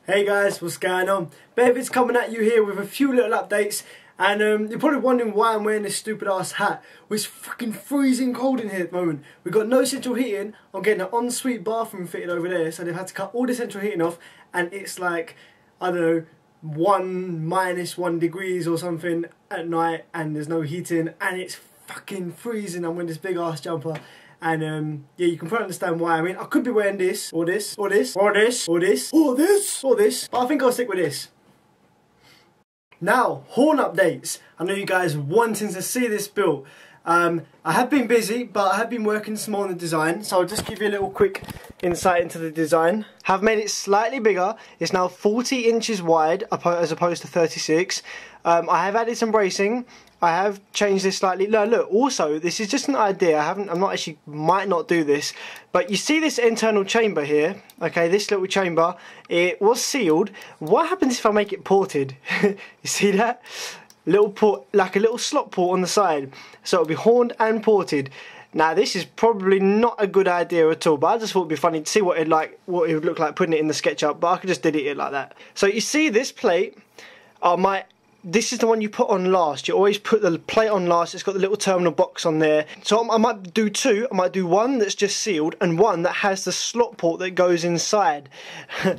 Hey guys, what's going on? Bevid's coming at you here with a few little updates, and you're probably wondering why I'm wearing this stupid ass hat. Well, it's fucking freezing cold in here at the moment. We've got no central heating. I'm getting an ensuite bathroom fitted over there, so they've had to cut all the central heating off, and it's like, I don't know, -1 degrees or something at night, and there's no heating, and it's fucking freezing. I'm wearing this big ass jumper. And yeah, you can probably understand why. I mean, I could be wearing this, or this, or this, or this, or this, or this, or this, but I think I'll stick with this. Now, horn updates. I know you guys wanting to see this built. I have been busy, but I have been working some more on the design, so I'll just give you a little quick insight into the design. Have made it slightly bigger. It's now 40 inches wide as opposed to 36. I have added some bracing. I have changed this slightly. No, look, also, this is just an idea. I'm not actually, might not do this, but you see this internal chamber here, okay, this little chamber, it was sealed. What happens if I make it ported? You see that? Little port, like a little slot port on the side. So it'll be horned and ported. Now this is probably not a good idea at all, but I just thought it'd be funny to see what it would look like putting it in the SketchUp, but I could just delete it like that. So you see this plate, this is the one you put on last. You always put the plate on last. It's got the little terminal box on there. So I might do two. I might do one that's just sealed and one that has the slot port that goes inside.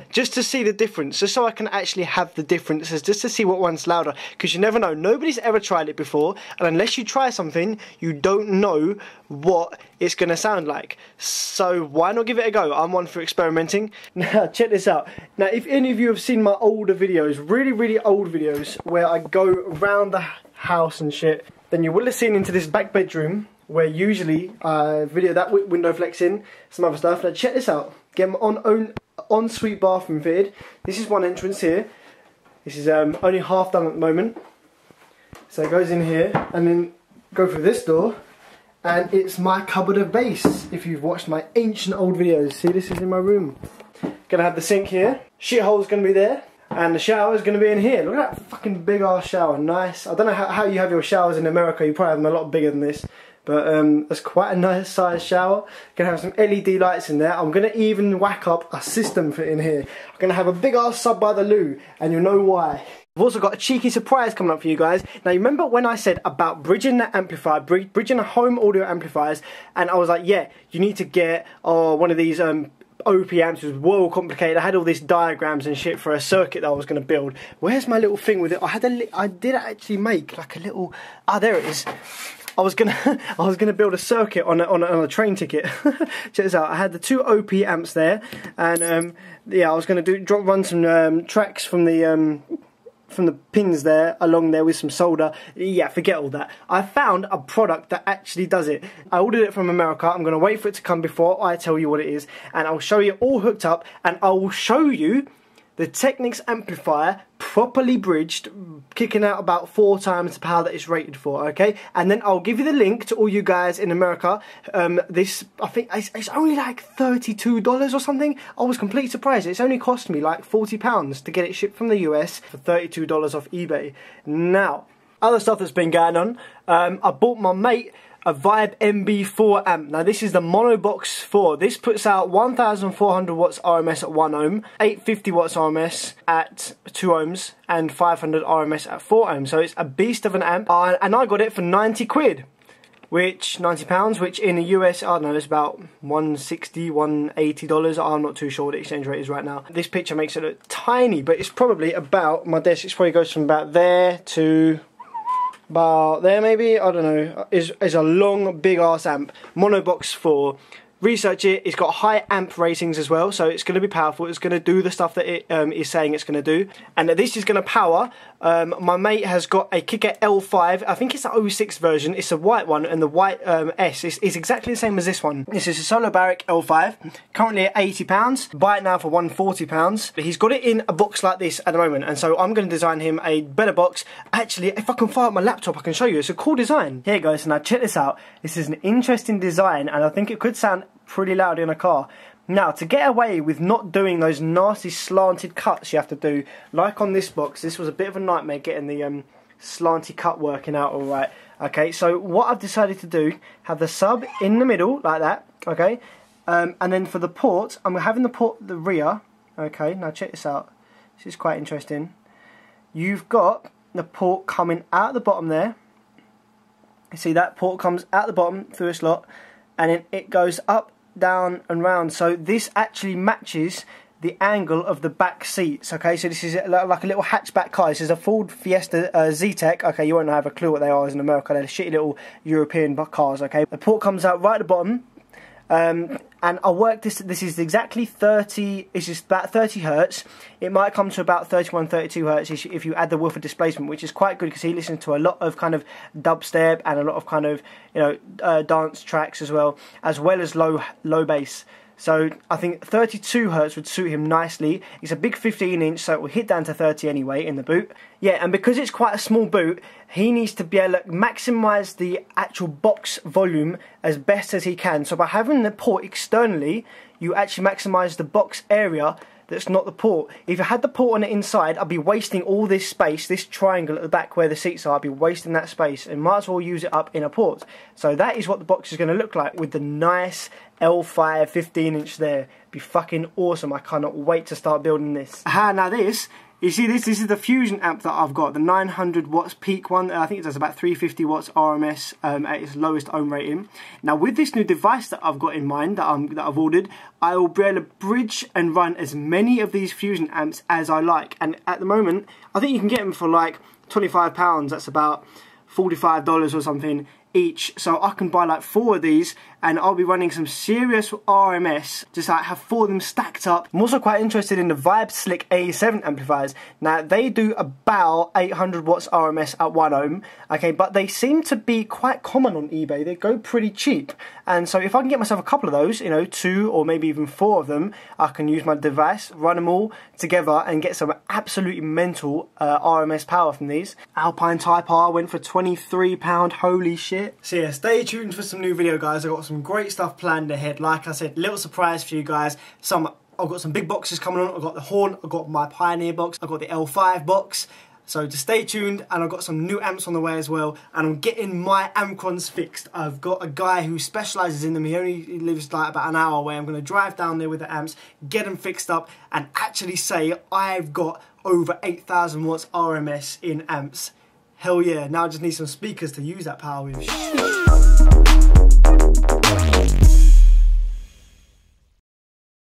Just to see the difference. Just so I can actually have the differences. Just to see what one's louder. Because you never know. Nobody's ever tried it before. And unless you try something, you don't know what it's going to sound like. So why not give it a go? I'm one for experimenting. Now check this out. Now if any of you have seen my older videos, really old videos, where I go around the house and shit, then you will have seen into this back bedroom where usually I video that window flexing, some other stuff. Now check this out. Get my own ensuite bathroom fitted. This is one entrance here. This is only half done at the moment. So it goes in here and then go through this door. And it's my cupboard of base. If you've watched my ancient old videos, see, this is in my room. Gonna have the sink here. Shithole's gonna be there. And the shower is gonna be in here. Look at that fucking big ass shower, nice. I don't know how you have your showers in America. You probably have them a lot bigger than this. But that's quite a nice size shower. Gonna have some LED lights in there. I'm gonna even whack up a system for in here. I'm gonna have a big ass sub by the loo, and you'll know why. I've also got a cheeky surprise coming up for you guys. Now you remember when I said about bridging the amplifier, bridging the home audio amplifiers, and I was like, yeah, you need to get one of these OP amps. It was well complicated. I had all these diagrams and shit for a circuit that I was going to build. Where's my little thing with it? I did actually make like a little, there it is. I was gonna build a circuit on a train ticket. Check this out. I had the two OP amps there, and yeah, I was gonna run some tracks from the pins there along there with some solder. Yeah, forget all that. I found a product that actually does it. I ordered it from America. I'm gonna wait for it to come before I tell you what it is, and I'll show you all hooked up, and I will show you the Technics amplifier properly bridged, kicking out about 4 times the power that it's rated for, okay? And then I'll give you the link to all you guys in America. This, I think, it's only like $32 or something. I was completely surprised. It's only cost me like £40 to get it shipped from the US for $32 off eBay. Now, other stuff that's been going on, I bought my mate a Vibe MB4 amp. Now this is the Mono Box 4. This puts out 1,400 watts RMS at 1 ohm, 850 watts RMS at 2 ohms, and 500 RMS at 4 ohms. So it's a beast of an amp, and I got it for 90 quid. Which, £90, which in the US, I don't know, it's about $160, $180. I'm not too sure what the exchange rate is right now. This picture makes it look tiny, but it's probably about, my desk, it probably goes from about there to about there maybe, I don't know. Is a long big ass amp. Mono Box 4. Research it. It's got high amp ratings as well, so it's going to be powerful. It's going to do the stuff that it is saying it's going to do, and this is going to power. My mate has got a Kicker L5. I think it's the 06 version. It's a white one, and the white S is exactly the same as this one. This is a Solar Barrick L5, currently at £80. Buy it now for £140. But he's got it in a box like this at the moment, and so I'm going to design him a better box. Actually, if I can fire up my laptop, I can show you. It's a cool design. Here you go. So now check this out. This is an interesting design, and I think it could sound pretty loud in a car. Now, to get away with not doing those nasty slanted cuts you have to do, like on this box, this was a bit of a nightmare getting the slanty cut working out alright. Okay, so what I've decided to do, have the sub in the middle, like that, okay, and then for the port, I'm having the rear, okay, now check this out, This is quite interesting. You've got the port coming out the bottom there. You see that port comes out the bottom through a slot, and then it goes up, down and round. So this actually matches the angle of the back seats. Okay, so this is like a little hatchback car. This is a Ford Fiesta Z-Tech. Okay, you won't have a clue what they are as in America. They're shitty little European cars. Okay, the port comes out right at the bottom. And I worked this is exactly 30, it's just about 30 hertz. It might come to about 31, 32 hertz if you add the woofer displacement, which is quite good because he listens to a lot of kind of dubstep and a lot of kind of, you know, dance tracks as well as low bass. So I think 32 hertz would suit him nicely. It's a big 15-inch, so it will hit down to 30 anyway in the boot. Yeah, and because it's quite a small boot, he needs to be able to maximise the actual box volume as best as he can. So by having the port externally, you actually maximise the box area that's not the port. If I had the port on the inside, I'd be wasting all this space, this triangle at the back where the seats are, I'd be wasting that space and might as well use it up in a port. So that is what the box is going to look like with the nice L5 15-inch there. Be fucking awesome. I cannot wait to start building this. Now this, you see this is the Fusion amp that I've got, the 900 watts peak one. I think it does about 350 watts RMS at its lowest ohm rating. Now with this new device that I've got in mind, that I've ordered, I will be able to bridge and run as many of these Fusion amps as I like. And at the moment, I think you can get them for like £25. That's about $45 or something each. So I can buy like 4 of these and I'll be running some serious RMS, just like have 4 of them stacked up. I'm also quite interested in the Vibe Slick A7 amplifiers. Now they do about 800 watts RMS at 1 ohm, okay, but they seem to be quite common on eBay. They go pretty cheap, and so if I can get myself a couple of those, you know, 2 or maybe even 4 of them, I can use my device, run them all together and get some absolutely mental RMS power from these. Alpine Type R went for £23, holy shit. So yeah, stay tuned for some new video, guys. I've got some great stuff planned ahead. Like I said, little surprise for you guys. I've got some big boxes coming on. I've got the Horn, I've got my Pioneer box, I've got the L5 box. So just stay tuned, and I've got some new amps on the way as well, and I'm getting my Amcrons fixed. I've got a guy who specialises in them. He only lives like about an hour away. I'm going to drive down there with the amps, get them fixed up, and actually say I've got over 8,000 watts RMS in amps. Hell yeah, now I just need some speakers to use that power with.